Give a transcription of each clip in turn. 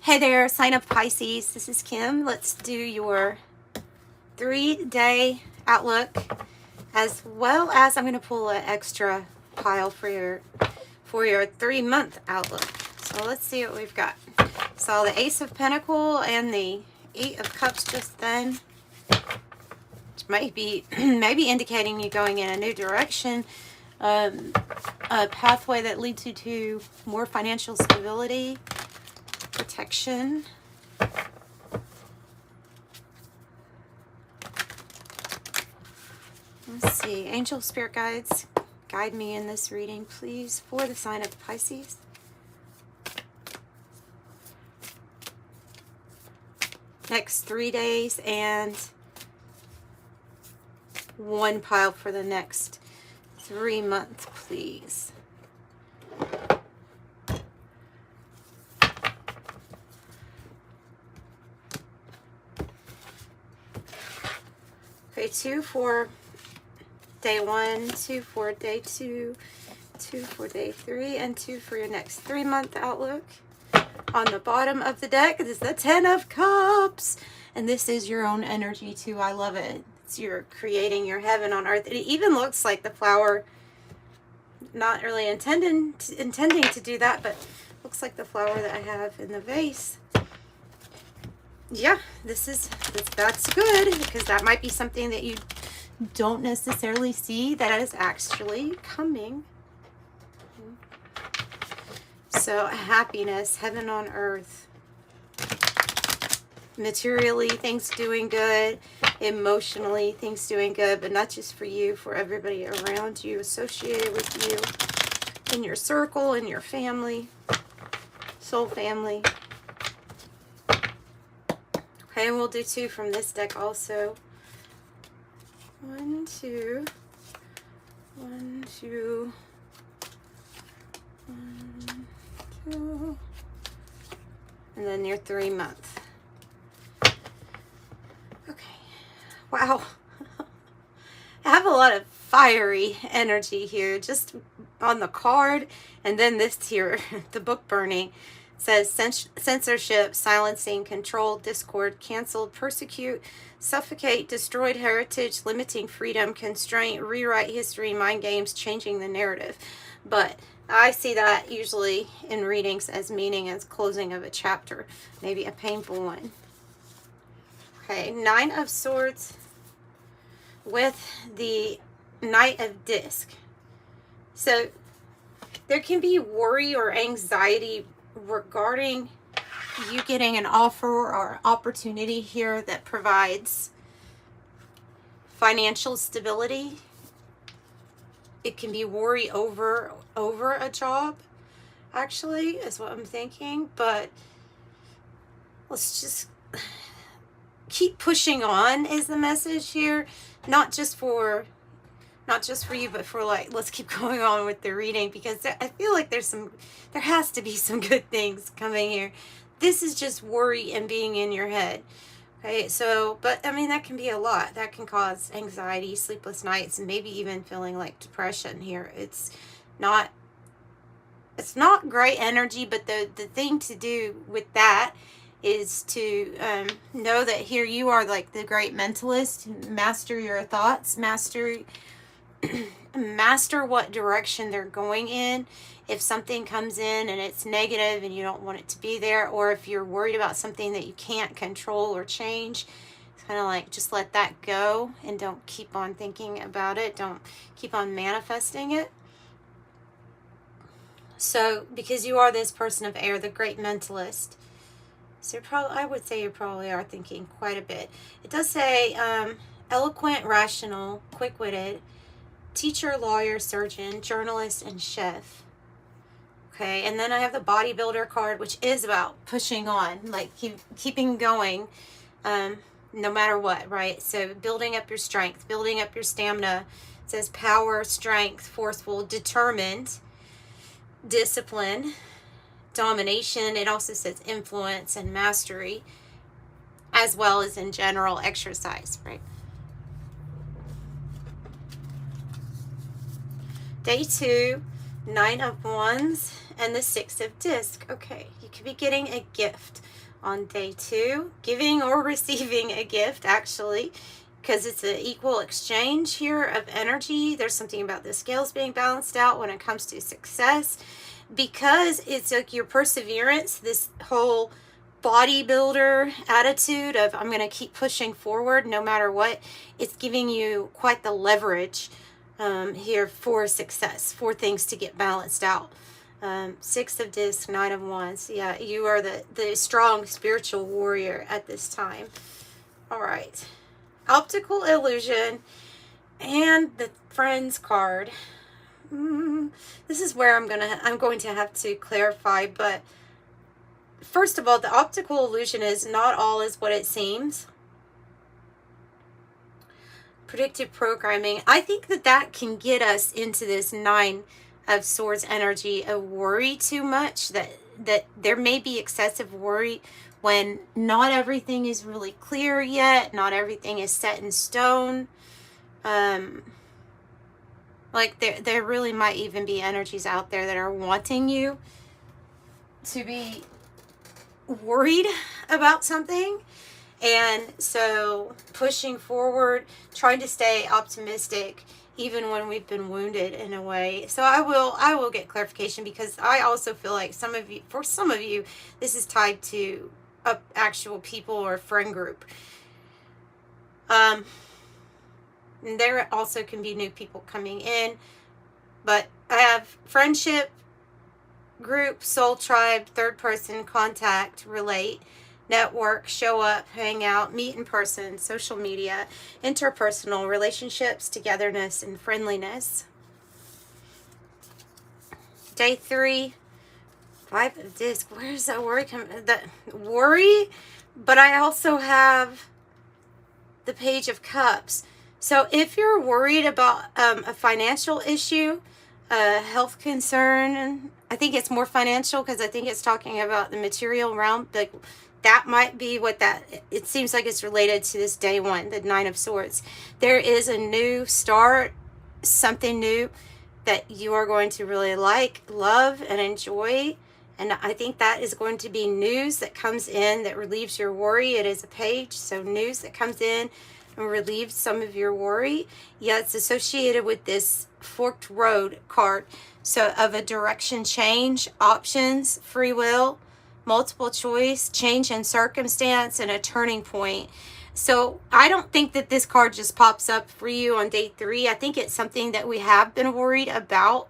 Hey there, sign of Pisces. This is Kim. Let's do your 3-day outlook, as well as I'm going to pull an extra pile for your 3-month outlook. So let's see what we've got. Saw the Ace of Pentacles and the 8 of Cups just then, which might be maybe indicating you going in a new direction, a pathway that leads you to more financial stability, protection. Let's see. Angel Spirit Guides, guide me in this reading, please, for the sign of Pisces. Next 3 days and 1 pile for the next 3 months, please. Okay, 2 for day 1, 2 for day 2, 2 for day 3, and 2 for your next 3-month outlook. On the bottom of the deck is the 10 of Cups, and this is your own energy too. I love it. It's you're creating your heaven on earth. It even looks like the flower, not really intending to do that, but looks like the flower that I have in the vase. Yeah, that's good, because that might be something that you don't necessarily see that is actually coming. So happiness, heaven on earth. Materially, things doing good. Emotionally, things doing good, but not just for you, for everybody around you, associated with you, in your circle, in your family, soul family. Okay, and we'll do 2 from this deck also. 1, 2, 1, 2, 1, 2, and then your 3-month. Okay, wow. I have a lot of fiery energy here, just on the card, and then this here, the book burning. Says censorship, silencing, control, discord, canceled, persecute, suffocate, destroyed heritage, limiting freedom, constraint, rewrite history, mind games, changing the narrative. But I see that usually in readings as meaning as closing of a chapter, maybe a painful one. Okay, 9 of Swords with the Knight of Disc. So there can be worry or anxiety regarding you getting an offer or opportunity here that provides financial stability. It can be worry over a job, actually, is what I'm thinking. But let's just keep pushing on is the message here. Not just for you, but for, like, let's keep going on with the reading, because I feel like there has to be some good things coming here. This is just worry and being in your head. Okay, so, but I mean, that can be a lot. That can cause anxiety, sleepless nights, and maybe even feeling like depression here. It's not great energy, but the thing to do with that is to know that here you are like the great mentalist. Master your thoughts, master what direction they're going in. If something comes in and it's negative and you don't want it to be there, or if you're worried about something that you can't control or change, it's kind of like just let that go and don't keep on thinking about it. Don't keep on manifesting it. So because you are this person of air, the great mentalist, so I would say you probably are thinking quite a bit. It does say eloquent, rational, quick-witted, teacher, lawyer, surgeon, journalist, and chef. Okay, and then I have the bodybuilder card, which is about pushing on, like keeping going, no matter what, right? So building up your strength, building up your stamina. It says power, strength, forceful, determined, discipline, domination. It also says influence and mastery, as well as in general exercise, right? Day 2, 9 of Wands and the 6 of Disc. Okay, you could be getting a gift on day 2. Giving or receiving a gift, actually, because it's an equal exchange here of energy. There's something about the scales being balanced out when it comes to success, because it's like your perseverance, this whole bodybuilder attitude of I'm going to keep pushing forward no matter what. It's giving you quite the leverage here for success, for things to get balanced out. 6 of discs, 9 of wands. Yeah, you are the strong spiritual warrior at this time. All right. Optical illusion and the Friends card. This is where I'm going to have to clarify, but first of all, the optical illusion is not all is what it seems. Predictive programming. I think that can get us into this 9 of Swords energy of worry too much, that there may be excessive worry when not everything is really clear yet, not everything is set in stone. Like there really might even be energies out there that are wanting you to be worried about something. And so pushing forward, trying to stay optimistic even when we've been wounded in a way. So I will get clarification, because I also feel like for some of you this is tied to a actual people or a friend group. And there also can be new people coming in, but I have friendship, group, soul tribe, third person, contact, relate, network, show up, hang out, meet in person, social media, interpersonal relationships, togetherness, and friendliness. Day 3, 5 of disc. Where's that worry coming? The worry, but I also have the Page of Cups. So if you're worried about a financial issue, a health concern, I think it's more financial because I think it's talking about the material realm. Like that might be what it seems like it's related to this day 1, the 9 of Swords. There is a new start, something new that you are going to really like, love, and enjoy. And I think that is going to be news that comes in that relieves your worry. It is a page, so news that comes in and relieves some of your worry. Yeah, it's associated with this forked road card. So of a direction change, options, free will, multiple choice, change in circumstance, and a turning point. So I don't think that this card just pops up for you on day 3. I think it's something that we have been worried about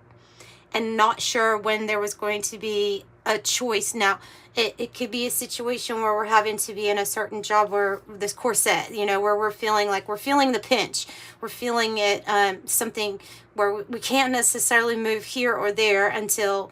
and not sure when there was going to be a choice. Now, it could be a situation where we're having to be in a certain job where this corset, where we're feeling the pinch. We're feeling it, something where we can't necessarily move here or there until,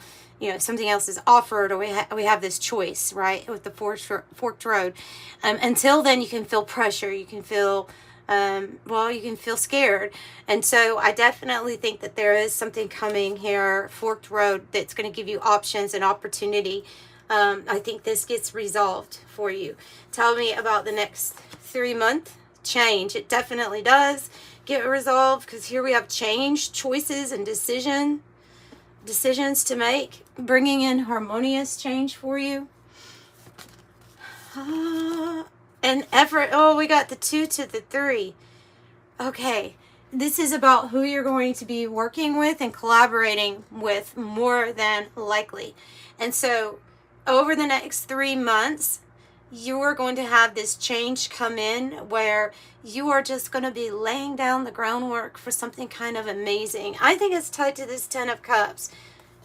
something else is offered, or we have this choice, right, with the forked road. Until then, you can feel pressure. You can feel, you can feel scared. And so I definitely think that there is something coming here, forked road, that's going to give you options and opportunity. I think this gets resolved for you. Tell me about the next 3-month change. It definitely does get resolved, because here we have change, choices, and decisions to make, bringing in harmonious change for you. And effort. Oh, we got the 2 to the 3. Okay. This is about who you're going to be working with and collaborating with, more than likely. And so over the next 3 months, you are going to have this change come in where you are just going to be laying down the groundwork for something kind of amazing. I think it's tied to this 10 of Cups.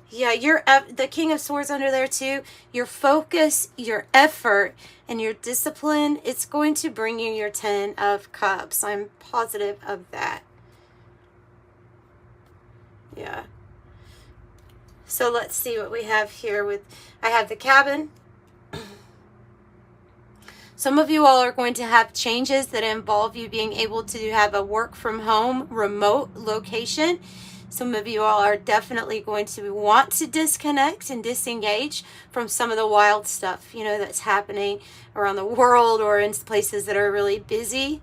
Yeah, you're the King of Swords under there too. Your focus, your effort, and your discipline, it's going to bring you your 10 of Cups. I'm positive of that. Yeah. So let's see what we have here I have the Cabin. Some of you all are going to have changes that involve you being able to have a work from home remote location. Some of you all are definitely going to want to disconnect and disengage from some of the wild stuff, that's happening around the world or in places that are really busy.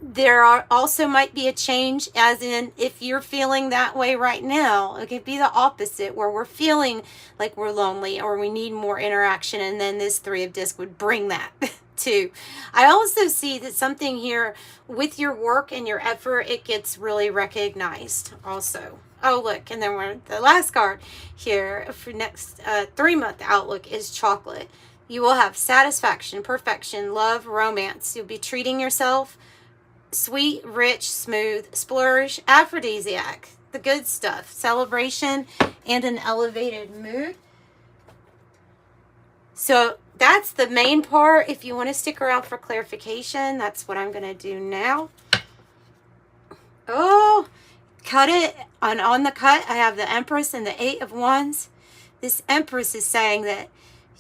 There are also might be a change, as in if you're feeling that way right now, it could be the opposite, where we're feeling like we're lonely or we need more interaction, and then this Three of Discs would bring that too. I also see that something here with your work and your effort, it gets really recognized also. Oh, look, and then we're the last card here for next 3-month outlook is chocolate. You will have satisfaction, perfection, love, romance. You'll be treating yourself. Sweet, rich, smooth, splurge, aphrodisiac, the good stuff, celebration, and an elevated mood. So that's the main part. If you want to stick around for clarification, that's what I'm going to do now. Oh, cut it. And on the cut, I have the Empress and the Eight of Wands. This Empress is saying that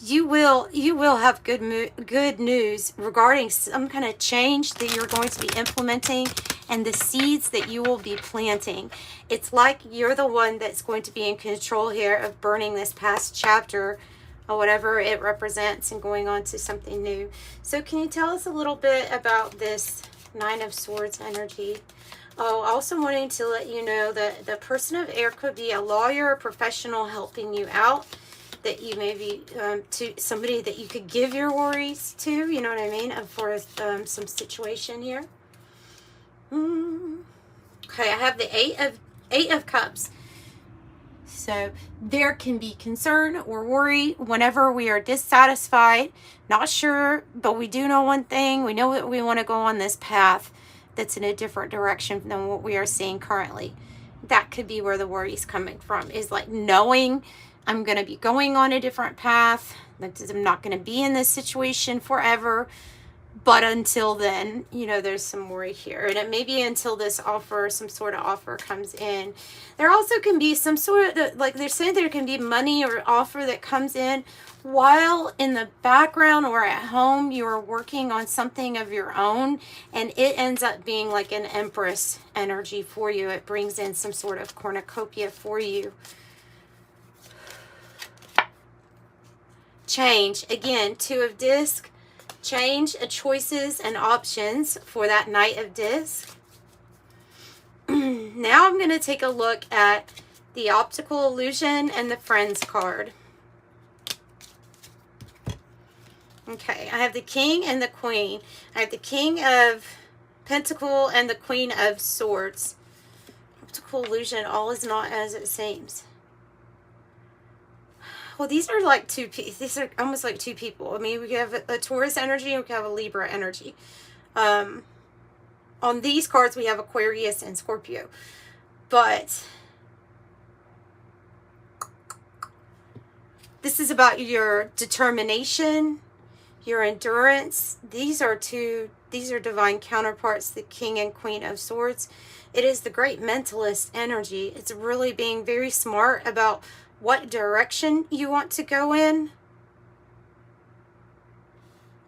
you will have good news regarding some kind of change that you're going to be implementing and the seeds that you will be planting. It's like you're the one that's going to be in control here of burning this past chapter or whatever it represents and going on to something new. So can you tell us a little bit about this Nine of Swords energy? Oh, also wanting to let you know that the person of air could be a lawyer or professional helping you out, that you may be to somebody that you could give your worries to, you know what I mean, for some situation here. Okay, I have the Eight of Cups. So there can be concern or worry whenever we are dissatisfied, not sure, but we do know one thing. We know that we want to go on this path that's in a different direction than what we are seeing currently. That could be where the worry is coming from, is like knowing I'm going to be going on a different path. I'm not going to be in this situation forever. But until then, you know, there's some worry here. And it may be until this offer, some sort of offer comes in. There also can be some sort of, like they're saying there can be money or offer that comes in while in the background or at home you are working on something of your own. And it ends up being like an Empress energy for you. It brings in some sort of cornucopia for you. Change. Again, Two of Discs. Change, choices and options for that Knight of Discs. Now I'm going to take a look at the optical illusion and the Friends card. Okay, I have the King and the Queen. I have the King of Pentacle and the Queen of Swords. Optical illusion, all is not as it seems. Well, these are like these are almost like two people. I mean, we have a Taurus energy and we have a Libra energy. On these cards, we have Aquarius and Scorpio. But this is about your determination, your endurance. These are divine counterparts, the King and Queen of Swords. It is the great mentalist energy. It's really being very smart about what direction you want to go in.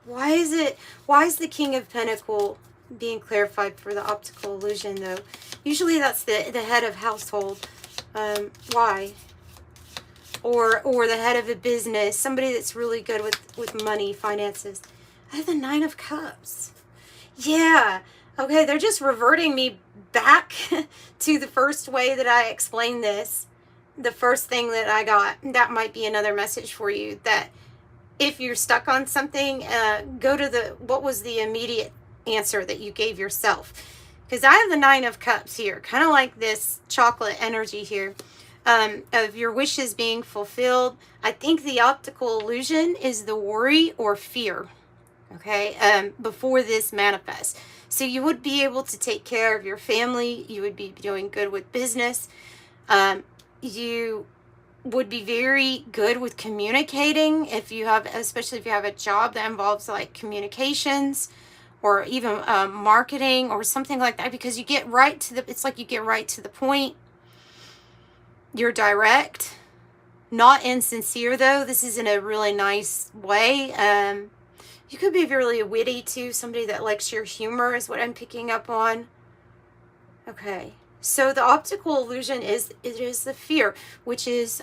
Why is the King of Pentacles being clarified for the optical illusion though? Usually that's the head of household. Why? Or the head of a business, somebody that's really good with money, finances. I have the Nine of Cups. Yeah. Okay, they're just reverting me back to the first way that I explained this. The first thing that I got. That might be another message for you, that if you're stuck on something, go to what was the immediate answer that you gave yourself. Because I have the Nine of Cups here, kind of like this chocolate energy here, of your wishes being fulfilled. I think the optical illusion is the worry or fear, okay, before this manifests. So you would be able to take care of your family. You would be doing good with business. You would be very good with communicating especially if you have a job that involves like communications or even marketing or something like that, because you get right to it's like you get right to the point. You're direct, not insincere though. This is in a really nice way. You could be really witty too. Somebody that likes your humor is what I'm picking up on. Okay. So the optical illusion is the fear, which is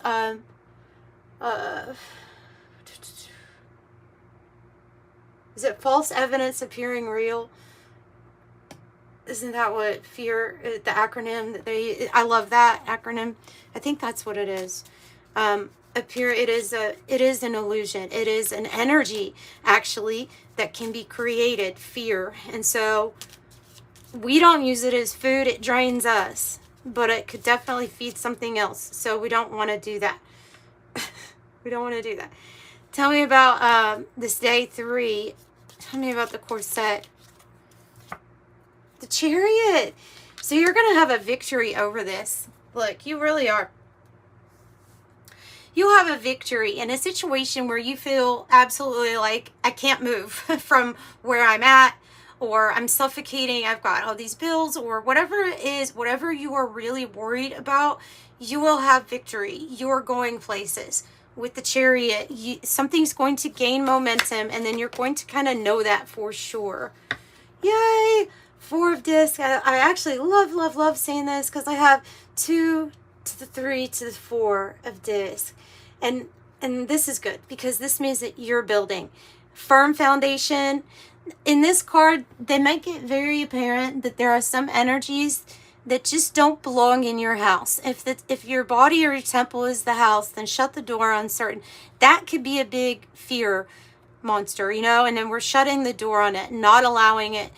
is it false evidence appearing real? Isn't that what fear, the acronym that they, I love that acronym. I think that's what it is. Appear, it is an illusion. It is an energy, actually, that can be created, fear. And so we don't use it as food. It drains us, but it could definitely feed something else. So we don't want to do that. We don't want to do that. Tell me about this day 3. Tell me about the corset. The Chariot. So you're going to have a victory over this. Look, you really are. You'll have a victory in a situation where you feel absolutely like I can't move from where I'm at, or I'm suffocating, I've got all these bills, or whatever it is, whatever you are really worried about, you will have victory. You're going places. With the Chariot, something's going to gain momentum, and then you're going to kind of know that for sure. Yay! 4 of discs. I actually love seeing this because I have 2 to the 3 to the 4 of discs. And this is good because this means that you're building firm foundation. In this card, they make it very apparent that there are some energies that just don't belong in your house. If your body or your temple is the house, then shut the door on certain. That could be a big fear monster, you know, and then we're shutting the door on it, not allowing it.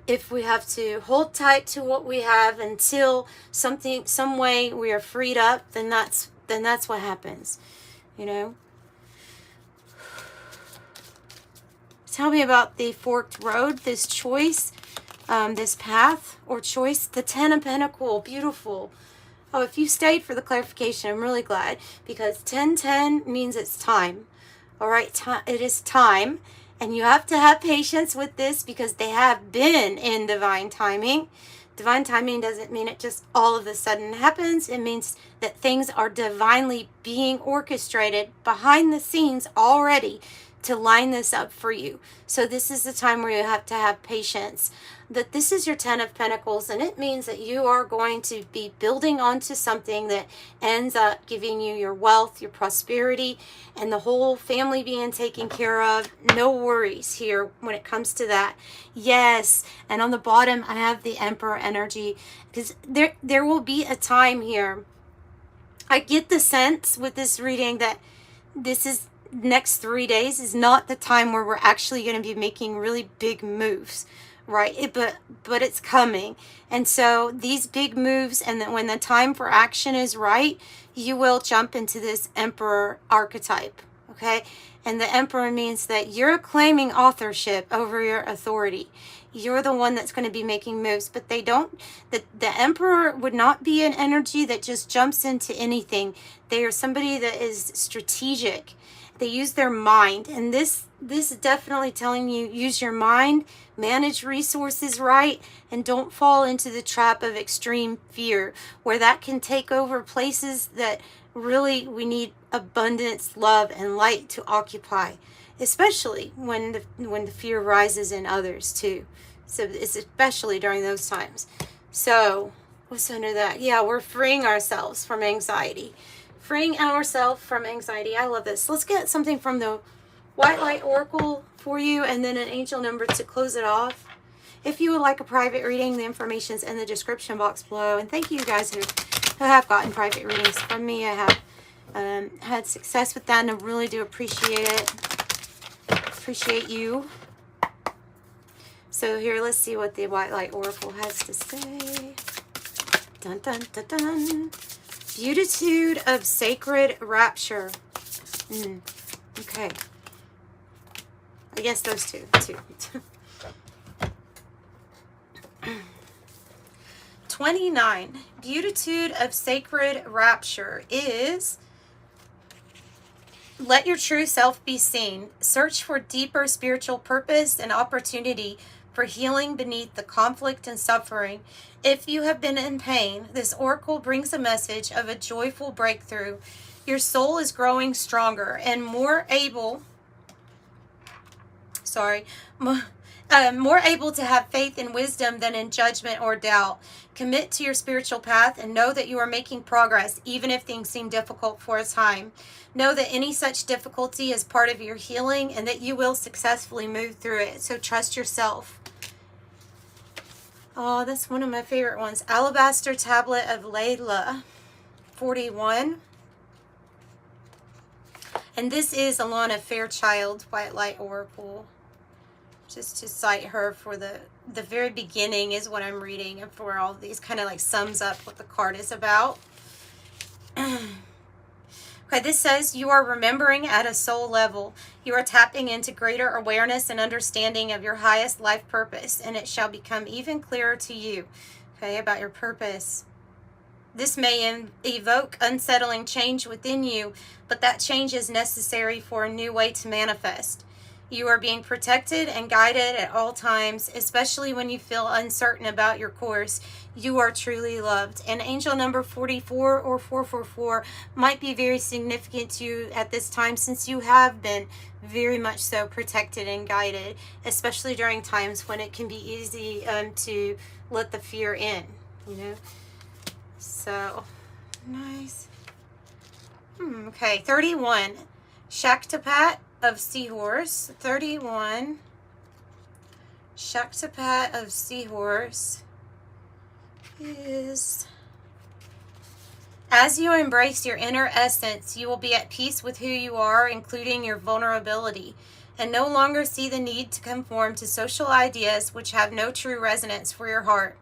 If we have to hold tight to what we have until some way we are freed up, then that's what happens, you know. Tell me about the forked road, this choice, this path or choice. The 10 of Pentacles, beautiful. Oh, if you stayed for the clarification, I'm really glad, because 10-10 means it's time. All right, it is time. And you have to have patience with this because they have been in divine timing. Divine timing doesn't mean it just all of a sudden happens. It means that things are divinely being orchestrated behind the scenes already to line this up for you. So this is the time where you have to have patience. That this is your 10 of Pentacles, and it means that you are going to be building onto something that ends up giving you your wealth, your prosperity, and the whole family being taken care of. No worries here when it comes to that. Yes, and on the bottom I have the Emperor energy, because there will be a time here. I get the sense with this reading that this is next 3 days is not the time where we're actually going to be making really big moves, right? But it's coming. And so these big moves, and then when the time for action is right, you will jump into this Emperor archetype, okay? And the Emperor means that you're claiming authorship over your authority. You're the one that's going to be making moves, but they don't, the Emperor would not be an energy that just jumps into anything. They are somebody that is strategic. They use their mind, and this is definitely telling you, use your mind, manage resources right, and don't fall into the trap of extreme fear, where that can take over places that really we need abundance, love, and light to occupy, especially when the fear rises in others too. So it's especially during those times. So what's under that? Yeah, we're freeing ourselves from anxiety. Freeing ourselves from anxiety. I love this. Let's get something from the White Light Oracle for you, and then an angel number to close it off. If you would like a private reading, the information's in the description box below. And thank you guys who have gotten private readings from me. I have had success with that, and I really do appreciate it. Appreciate you. So here, let's see what the White Light Oracle has to say. Dun dun dun dun. Beatitude of sacred rapture. Okay. I guess those two. 29. Beatitude of sacred rapture is: let your true self be seen. Search for deeper spiritual purpose and opportunity for healing beneath the conflict and suffering. If you have been in pain, this oracle brings a message of a joyful breakthrough. Your soul is growing stronger and more able to have faith and wisdom than in judgment or doubt. Commit to your spiritual path and know that you are making progress, even if things seem difficult for a time. Know that any such difficulty is part of your healing and that you will successfully move through it. So trust yourself. Oh, that's one of my favorite ones. Alabaster Tablet of Layla, 41. And this is Alana Fairchild, White Light Oracle. Just to cite her for the very beginning is what I'm reading, and for all these kind of like sums up what the card is about. Okay, this says you are remembering at a soul level. You are tapping into greater awareness and understanding of your highest life purpose, and it shall become even clearer to you, okay, about your purpose. This may evoke unsettling change within you, but that change is necessary for a new way to manifest. You are being protected and guided at all times, especially when you feel uncertain about your course. You are truly loved. And angel number 44 or 444 might be very significant to you at this time, since you have been very much so protected and guided, especially during times when it can be easy to let the fear in, you know. So, nice. Okay, 31. Shaktapat of Seahorse. 31. Shaktapat of Seahorse is, as you embrace your inner essence, you will be at peace with who you are, including your vulnerability, and no longer see the need to conform to social ideas which have no true resonance for your heart.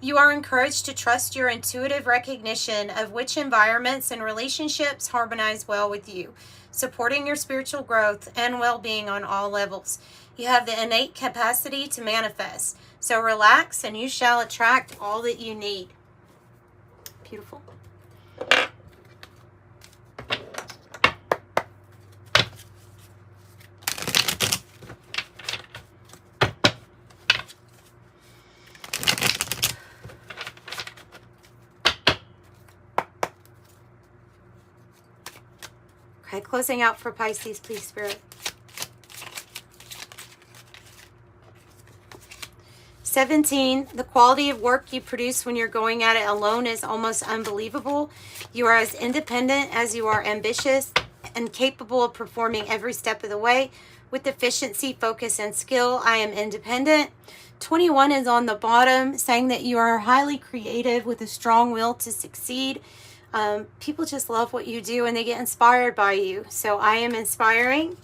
You are encouraged to trust your intuitive recognition of which environments and relationships harmonize well with you, supporting your spiritual growth and well-being on all levels. You have the innate capacity to manifest, so relax and you shall attract all that you need. Beautiful. Okay, closing out for Pisces, please, Spirit. 17, the quality of work you produce when you're going at it alone is almost unbelievable. You are as independent as you are ambitious and capable of performing every step of the way with efficiency, focus, and skill. I am independent. 21 is on the bottom, saying that you are highly creative with a strong will to succeed. People just love what you do and they get inspired by you. So I am inspiring.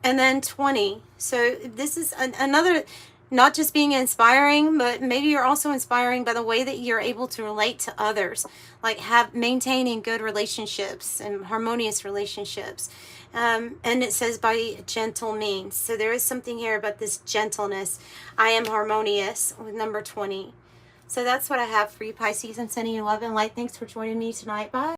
And then 20. So this is another, not just being inspiring, but maybe you're also inspiring by the way that you're able to relate to others, like maintaining good relationships and harmonious relationships. And it says by gentle means. So there is something here about this gentleness. I am harmonious with number 20. So that's what I have for you, Pisces. I'm sending you love and light. Thanks for joining me tonight. Bye.